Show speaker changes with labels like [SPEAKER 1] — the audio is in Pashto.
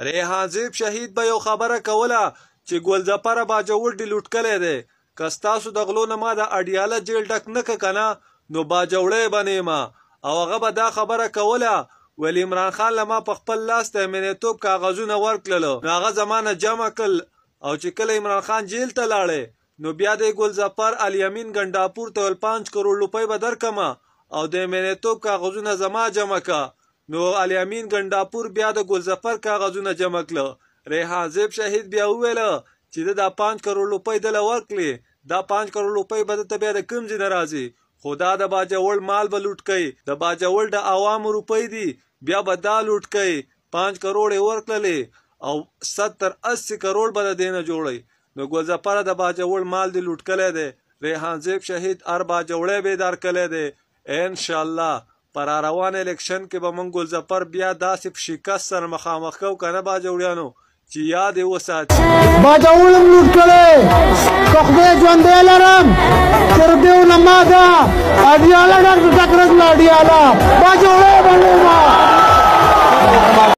[SPEAKER 1] ریحان زیب شهید به یو خبره کوله چې ګلظفر باجوړ دې لوټ کړی دی. که ستاسو د غلو نه ما د اډیاله جیل ډک نه که کنه نو باجوړی به نیمه. او هغه به دا خبره کوله ویل عمران خان له ما په خپل لاس ته امنیتوب کاغذونه ورکړلو نو هغه زما نه جمع کړل. او چې کله عمران خان جیل ته لاړی نو بیا د ګلظفر الیمین ګنډاپور ته ویل 5 کروڑ روپۍ به درکمه او د امنیتوب کاغذونه زما جمع که. نو الیمین ګنډاپور بیا د ګلظفر کاغذونه جمع کړه. ریحان زیب شهید بیا وویله چې دا 5 کروڑ روپۍ دله ورکړي دا 5 کروڑ روپۍ به دته بیا د کوم ځای نه راځي خو دا د باجوړ مال به لوټ کوي د باجوړ د عوامو روپۍ دي بیا به دا لوټ کوي. 5 کروڑ یې ورکړلې او 70-80 کروڑ به د دې نه جوړی. نو ګلظفر د باجوړ مال دې لوټ کړی دی. ریحان زیب شهید هر باجوړی بیدار کړی دی. انشاءالله پر روان الیکشن کې به موږ ګلظفر بیا داسې په شکست سره مخامخ کوو که نه باجوړیانو چې یاد یې وساتي.
[SPEAKER 2] باجوړ هم لوټ کړی که خدای ژوندی لرم تر دېو نه ما ده اډیاله ډک ډک رزله اډیاله باجوړی